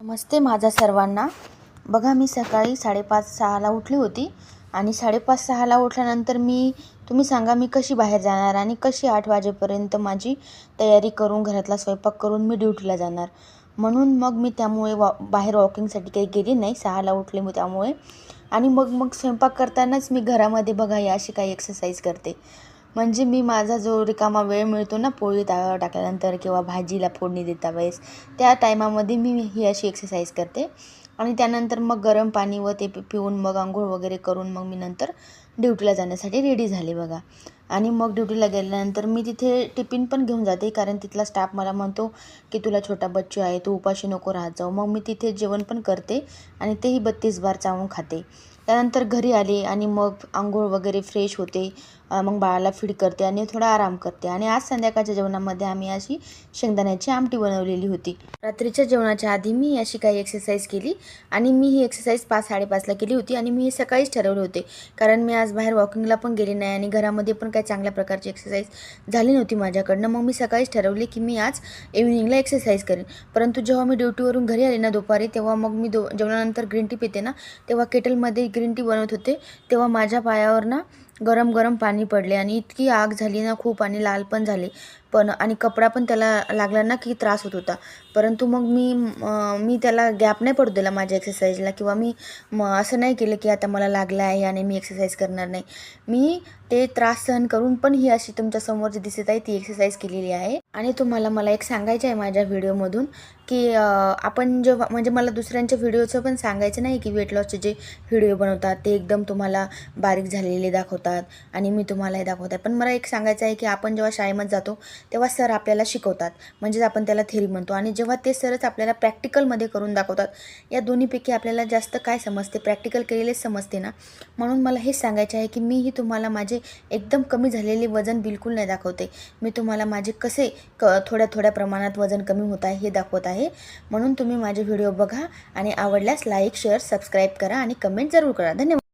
नमस्ते माझा सर्वांना. बघा मी सकाळी 5:30-6ला उठली होती आणि 5:30-6ला उठल्यानंतर तुम्ही सांगा मी कशी बाहेर जाणार आणि कशी 8 वाजेपर्यंत माझी तयारी करून घरातला स्वयंपाक करून मी ड्युटीला जाणार. म्हणून मग मी त्यामुळे बाहेर वॉकिंगसाठी काही गेली नाही. 6ला उठले मी त्यामुळे. आणि मग स्वयंपाक करतानाच मी घरामध्ये बघा ही अशी काही एक्सरसाइज करते. म्हणजे मी माझा जो रिकामा वेळ मिळतो ना पोळी ताव्यावर टाकल्यानंतर किंवा भाजीला फोडणी देता वेळेस त्या टायमामध्ये मी ही अशी एक्सरसाइज करते. आणि त्यानंतर मग गरम पाणी व ते पिऊन मग अंघोळ वगैरे करून मग मी नंतर ड्युटीला जाण्यासाठी रेडी झाले बघा. आणि मग ड्युटीला गेल्यानंतर मी तिथे टिफिन पण घेऊन जाते, कारण तिथला स्टाफ मला म्हणतो की तुला छोटा बच्चू आहे, तू उपाशी नको राहत जाऊ. मग मी तिथे जेवण पण करते आणि तेही 32 बार चावून खाते. त्यानंतर घरी आले आणि मग अंघोळ वगैरे फ्रेश होते. मग बाळाला फीड करते आणि थोडा आराम करते. आणि आज संध्याकाळच्या जेवणामध्ये आम्ही अशी शेंगदाण्याची आमटी बनवलेली होती. रात्रीच्या जेवणाच्या आधी मी अशी काही एक्सरसाइज केली आणि मी ही एक्सरसाइज 5-5:30ला केली होती. आणि मी हे सकाळीच ठरवले होते, कारण मी आज बाहेर वॉकिंगला पण गेली नाही आणि घरामध्ये पण काही चांगल्या प्रकारची एक्सरसाइज झाली नव्हती माझ्याकडनं. मग मी सकाळीच ठरवले की मी आज इव्हिनिंगला एक्सरसाइज करेन. परंतु जेव्हा मी ड्युटीवरून घरी आले ना दुपारी, तेव्हा मग मी जेवणानंतर ग्रीन टी पिते ना, तेव्हा केटलमध्ये ग्रीन टी बनवत होते, तेव्हा माझ्या पायावर ना गरम गरम पाणी पडले आणि इतकी आग झाली ना खूप, आणि लाल पण झाले पण, आणि कपडा पण त्याला लागला ना की त्रास होत होता. परंतु मग मी त्याला गॅप नाही पडू दिला माझ्या एक्सरसाइजला, किंवा मी असं नाही केलं की आता मला लागलं आहे आणि मी एक्सरसाइज करणार नाही. मी ते त्रास सहन करून पण ही अशी तुमच्यासमोर जी दिसत आहे ती एक्सरसाइज केलेली आहे. आणि तुम्हाला मला एक सांगायचं आहे माझ्या व्हिडिओमधून की आपण जेव्हा, म्हणजे मला दुसऱ्यांच्या व्हिडिओचं पण सांगायचं नाही की वेट लॉसचे जे व्हिडिओ बनवतात ते एकदम तुम्हाला बारीक झालेले दाखवतात आणि मी तुम्हाला हे दाखवतात. पण मला एक सांगायचं आहे की आपण जेव्हा शाळेमध्ये जातो तेव्हा सर आपल्याला शिकवतात, म्हणजेच आपण त्याला थेरी म्हणतो, आणि जेव्हा ते सरच आपल्याला प्रॅक्टिकलमध्ये करून दाखवतात, या दोन्हीपैकी आपल्याला जास्त काय समजते? प्रॅक्टिकल केलेलेच समजते ना. म्हणून मला हेच सांगायचं आहे की मीही तुम्हाला माझे एकदम कमी झालेले वजन बिलकुल नाही दाखवते. मी तुम्हाला माझे कसे थोड्या थोड्या प्रमाणात वजन कमी होत आहे हे दाखवत आहे. म्हणून तुम्ही माझे व्हिडिओ बघा आणि आवडल्यास लाईक, शेअर, सबस्क्राईब करा आणि कमेंट जरूर करा. धन्यवाद.